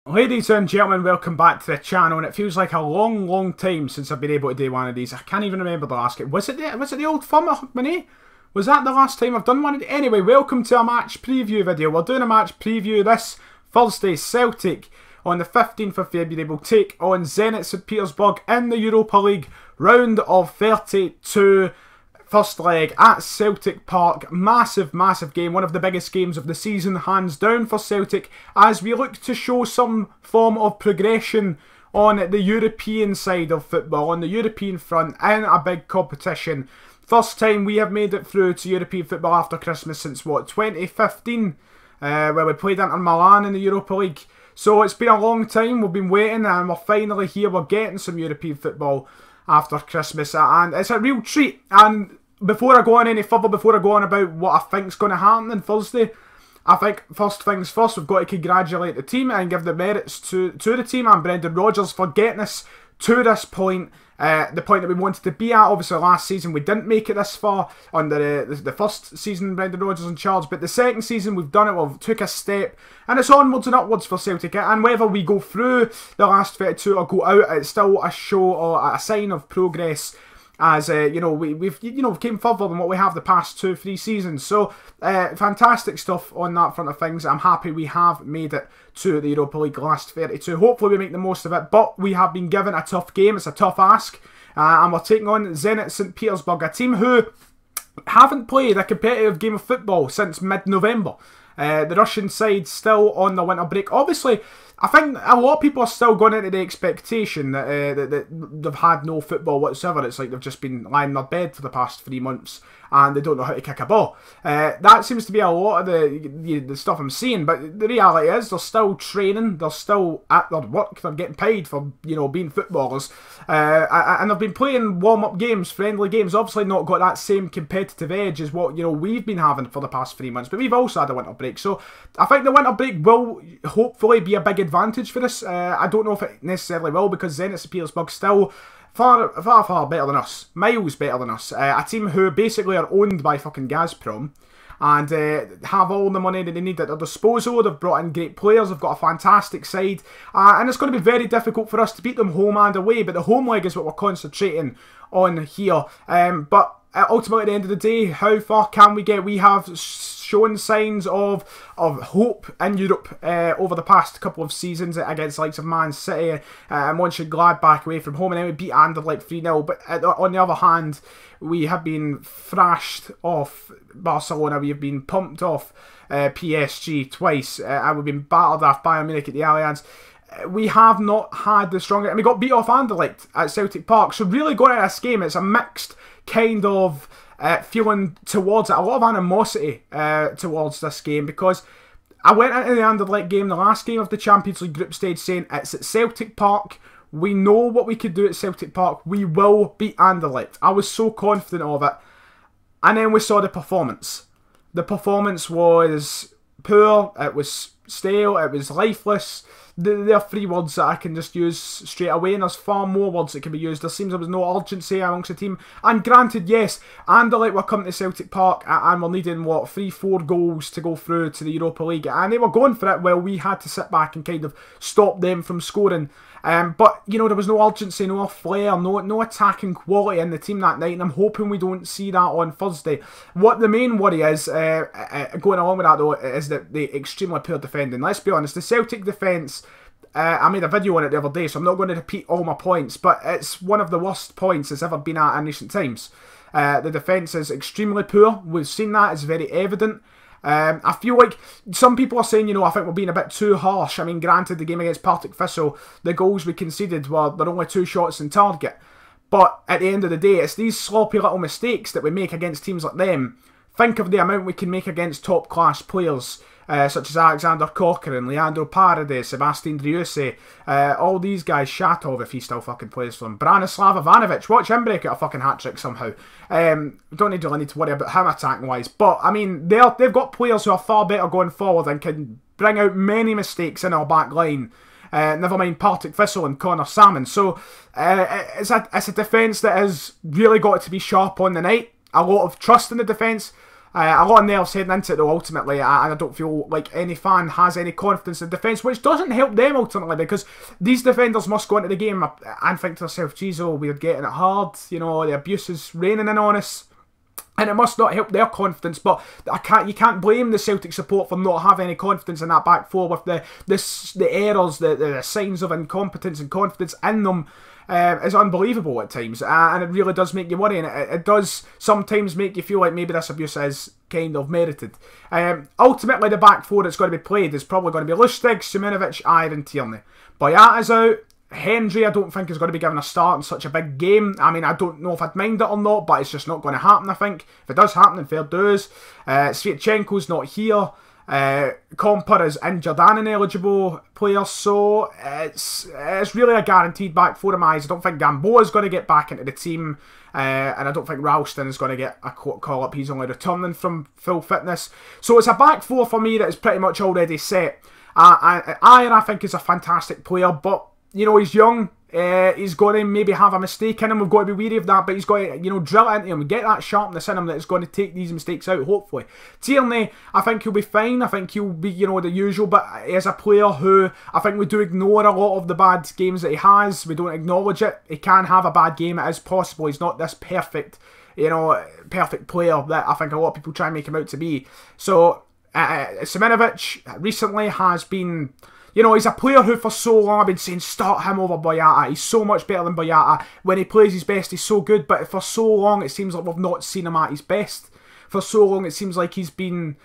Ladies and gentlemen, welcome back to the channel, and it feels like a long time since I've been able to do one of these. I can't even remember the last game. Was it the old firm at Money? Was that the last time I've done one of these? Anyway, welcome to a match preview video. We're doing a match preview this Thursday. Celtic on the 15th of February will take on Zenit St Petersburg in the Europa League round of 32. First leg at Celtic Park. Massive game. One of the biggest games of the season, hands down, for Celtic, as we look to show some form of progression on the European side of football, on the European front, in a big competition. First time we have made it through to European football after Christmas since, what, 2015? Where we played Inter Milan in the Europa League. So it's been a long time. We've been waiting, and we're finally here. We're getting some European football after Christmas, and it's a real treat. And before I go on any further, before I go on about what I think's going to happen on Thursday, I think first things first, we've got to congratulate the team and give the merits to the team and Brendan Rodgers for getting us to this point. The point that we wanted to be at. Obviously last season we didn't make it this far under the first season Brendan Rodgers in charge, but the second season we've done it, we've took a step, and it's onwards and upwards for Celtic. And whether we go through the last 32 or go out, it's still a show or a sign of progress, as we've came further than what we have the past 2-3 seasons. So fantastic stuff on that front of things. I'm happy we have made it to the Europa League last 32. Hopefully we make the most of it, but we have been given a tough game. It's a tough ask, and we're taking on Zenit St Petersburg, a team who haven't played a competitive game of football since mid-November. The Russian side still on the winter break. Obviously, I think a lot of people are still going into the expectation that they've had no football whatsoever. It's like they've just been lying in their bed for the past 3 months and they don't know how to kick a ball. That seems to be a lot of the stuff I'm seeing, but the reality is they're still training, they're still at their work, they're getting paid for being footballers, and they've been playing warm-up games, friendly games. Obviously not got that same competitive edge as what we've been having for the past 3 months, but we've also had a winter break. So I think the winter break will hopefully be a big advantage for us. I don't know if it necessarily will, because Zenit St Petersburg still far better than us, miles better than us. A team who basically are owned by fucking Gazprom and have all the money that they need at their disposal. They've brought in great players, they've got a fantastic side, and it's going to be very difficult for us to beat them home and away, but the home leg is what we're concentrating on here. But ultimately, at the end of the day, how far can we get? We have shown signs of hope in Europe over the past couple of seasons against the likes of Man City and Mönchengladbach away from home, and then we beat Anderlecht 3-0. But on the other hand, we have been thrashed off Barcelona, we have been pumped off PSG twice, and we've been battered off Bayern Munich at the Allianz. We have not had the strongest, and we got beat off Anderlecht at Celtic Park. So really going into this game, it's a mixed kind of feeling towards it, a lot of animosity towards this game, because I went into the Anderlecht game, the last game of the Champions League group stage, saying it's at Celtic Park, we know what we could do at Celtic Park, we will beat Anderlecht. I was so confident of it, and then we saw the performance. The performance was poor, it was stale, it was lifeless. There are 3 words that I can just use straight away, and there's far more words that can be used. There seems there was no urgency amongst the team. And granted, yes, Anderlecht were coming to Celtic Park and we're needing, what, 3-4 goals to go through to the Europa League. And they were going for it while we had to sit back and kind of stop them from scoring. But, there was no urgency, no flair, no attacking quality in the team that night, and I'm hoping we don't see that on Thursday. What the main worry is, going along with that though, is that the extremely poor defending. Let's be honest, the Celtic defence, I made a video on it the other day, so I'm not going to repeat all my points, but it's one of the worst points it's ever been at in recent times. The defence is extremely poor, we've seen that, it's very evident. I feel like some people are saying, I think we're being a bit too harsh. I mean, granted, the game against Partick Thistle, the goals we conceded were only 2 shots on target. But at the end of the day, it's these sloppy little mistakes that we make against teams like them. Think of the amount we can make against top-class players, such as Alexander Corcoran, Leandro Paredes, Sebastian Driussi, all these guys, Shatov, if he still fucking plays for them, Branislav Ivanovic, watch him break out a fucking hat-trick somehow. Don't really need to worry about him attacking-wise, but, I mean, they've got players who are far better going forward and can bring out many mistakes in our back line. Never mind Partick Thistle and Connor Salmon. So, it's a defence that has really got to be sharp on the night. A lot of trust in the defence. A lot of nerves heading into it though, ultimately, and I don't feel like any fan has any confidence in defence, which doesn't help them ultimately, because these defenders must go into the game and think to themselves, geez, oh, we're getting it hard, you know, the abuse is raining in on us. And it must not help their confidence, but you can't blame the Celtic support for not having any confidence in that back four with the errors, the signs of incompetence and confidence in them. Is unbelievable at times, and it really does make you worry, and it does sometimes make you feel like maybe this abuse is kind of merited. Ultimately, the back four that's going to be played is probably going to be Lustig, Simunovic, Iron, Tierney. Boyata's out. Henry, I don't think, is going to be given a start in such a big game. I mean, I don't know if I'd mind it or not, but it's just not going to happen, I think. If it does happen, then fair dues. Sviatchenko's not here. Komper is injured and an eligible player, so it's really a guaranteed back four in my eyes. I don't think Gamboa is going to get back into the team, and I don't think Ralston is going to get a call-up. He's only returning from full fitness. So it's a back four for me that is pretty much already set. Iron, I think, is a fantastic player, but you know, he's young. He's going to maybe have a mistake in him. We've got to be wary of that, but he's got to, you know, drill it into him, get that sharpness in him that is going to take these mistakes out, hopefully. Tierney, I think he'll be fine. I think he'll be, you know, the usual, but he is a player who I think we do ignore a lot of the bad games that he has. We don't acknowledge it. He can have a bad game. It is possible. He's not this perfect, you know, perfect player that I think a lot of people try and make him out to be. So, Simunovic recently has been... You know, he's a player who for so long I've been saying start him over Boyata. He's so much better than Boyata. When he plays his best, he's so good. But for so long, it seems like we've not seen him at his best. For so long, it seems like he's been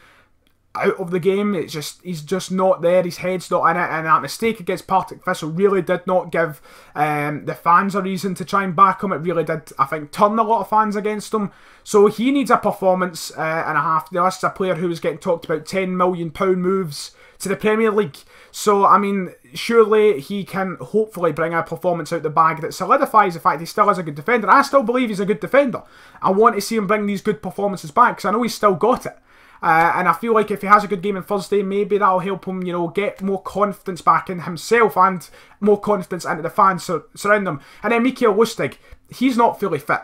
out of the game. He's just not there. His head's not in it. And that mistake against Partick Thistle really did not give the fans a reason to try and back him. It really did, I think, turn a lot of fans against him. So he needs a performance and a half. This is a player who was getting talked about £10 million moves to the Premier League. So, I mean, surely he can hopefully bring a performance out the bag that solidifies the fact he still is a good defender. I still believe he's a good defender. I want to see him bring these good performances back because I know he's still got it. And I feel like if he has a good game on Thursday, maybe that'll help him, you know, get more confidence back in himself and more confidence into the fans surrounding him. And then Mikael Lustig, he's not fully fit.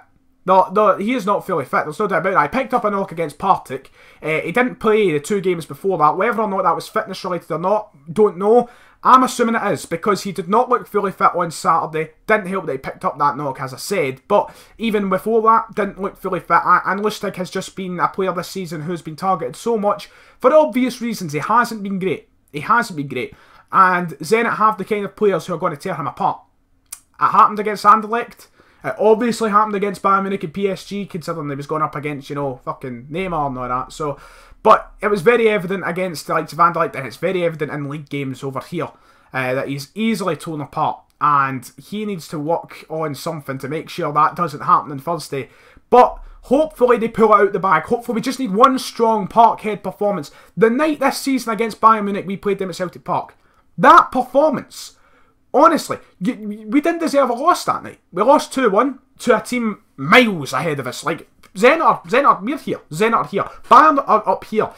No, he is not fully fit. There's no doubt about that. I picked up a knock against Partick. He didn't play the 2 games before that. Whether or not that was fitness related or not, don't know. I'm assuming it is because he did not look fully fit on Saturday. Didn't help that he picked up that knock, as I said. But even before that, didn't look fully fit. And Lustig has just been a player this season who's been targeted so much for obvious reasons. He hasn't been great. He hasn't been great. And Zenit have the kind of players who are going to tear him apart. It happened against Anderlecht. It obviously happened against Bayern Munich and PSG, considering they was going up against, you know, fucking Neymar and all that. So, but it was very evident against the likes of Anderlecht, and it's very evident in league games over here that he's easily torn apart, and he needs to work on something to make sure that doesn't happen on Thursday. But hopefully they pull it out the bag. Hopefully we just need one strong Parkhead performance. The night this season against Bayern Munich, we played them at Celtic Park. That performance... Honestly, we didn't deserve a loss that night. We lost 2-1 to a team miles ahead of us. Like, Zenit, we're here. Zenit are here. Bayern are up here.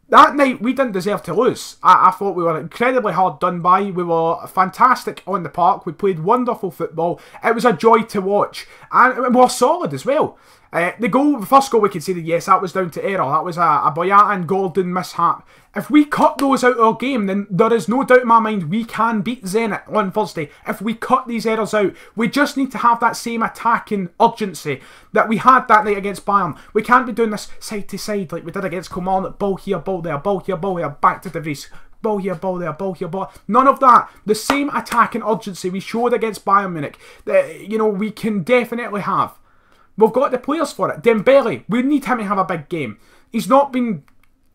That night, we didn't deserve to lose. I thought we were incredibly hard done by. We were fantastic on the park. We played wonderful football. It was a joy to watch. And we were solid as well. The first goal, we could say that yes, that was down to error. That was a Boyata and Gordon mishap. If we cut those out of our game, then there is no doubt in my mind we can beat Zenit on Thursday. If we cut these errors out, we just need to have that same attacking urgency that we had that night against Bayern. We can't be doing this side to side like we did against Kilmarnock. Ball here, ball there, ball here, ball here, back to De Vries. Ball here, ball there, ball here, ball... None of that. The same attacking urgency we showed against Bayern Munich that, you know, we can definitely have. We've got the players for it. Dembele, we need him to have a big game. He's not been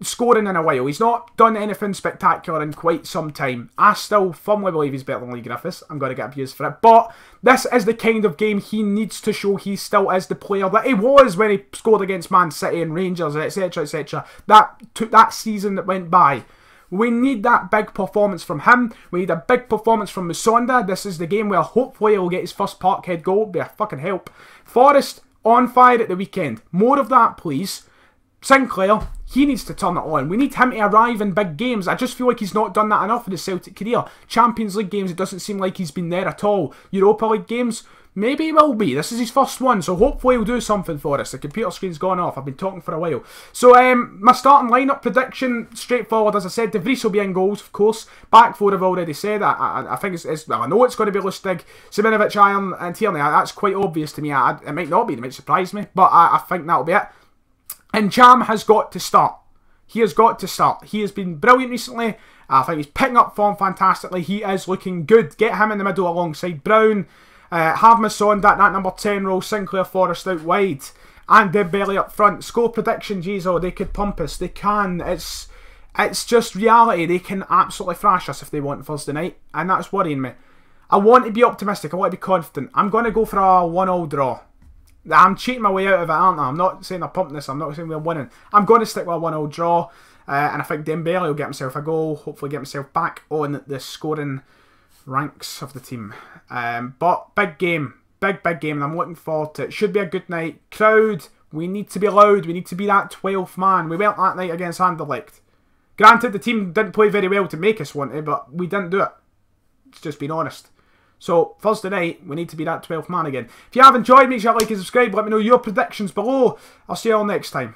scoring in a while. He's not done anything spectacular in quite some time. I still firmly believe he's better than Lee Griffiths. I'm going to get abused for it. But this is the kind of game he needs to show he still is the player that he was when he scored against Man City and Rangers, etc, etc. That season that went by. We need that big performance from him. We need a big performance from Musonda. This is the game where hopefully he'll get his first Parkhead goal. It'll be a fucking help. Forrest on fire at the weekend. More of that, please. Sinclair, He needs to turn it on. We need him to arrive in big games. I just feel like he's not done that enough in his Celtic career. Champions League games, it doesn't seem like he's been there at all. Europa League games, maybe he will be. This is his first one, so hopefully he'll do something for us. The computer screen's gone off. I've been talking for a while. So, my starting lineup prediction, straightforward. As I said, De Vries will be in goals, of course. Back four, I've already said. I think it's well, I know it's going to be Lustig, Simunovic, Iron, and Tierney. That's quite obvious to me. It might not be. It might surprise me, but I think that'll be it. And Jam has got to start. He has got to start. He has been brilliant recently. I think he's picking up form fantastically. He is looking good. Get him in the middle alongside Brown. Have Masson, that number 10 role. Sinclair, Forrest out wide. And Dembele up front. Score prediction, Jeez, they could pump us. They can. It's just reality. They can absolutely thrash us if they want Thursday night. And that's worrying me. I want to be optimistic. I want to be confident. I'm going to go for a 1-1 draw. I'm cheating my way out of it, aren't I? I'm not saying I'm pumping this. I'm not saying we're winning. I'm going to stick with a 1-0 draw. And I think Dembele will get himself a goal. Hopefully get himself back on the scoring ranks of the team. But big game. Big game. And I'm looking forward to it. Should be a good night. Crowd, we need to be loud. We need to be that 12th man. We weren't that night against Anderlecht. Granted, the team didn't play very well to make us want to, but we didn't do it. It's just being honest. So, Thursday night, we need to be that 12th man again. If you have enjoyed, make sure you like and subscribe. Let me know your predictions below. I'll see you all next time.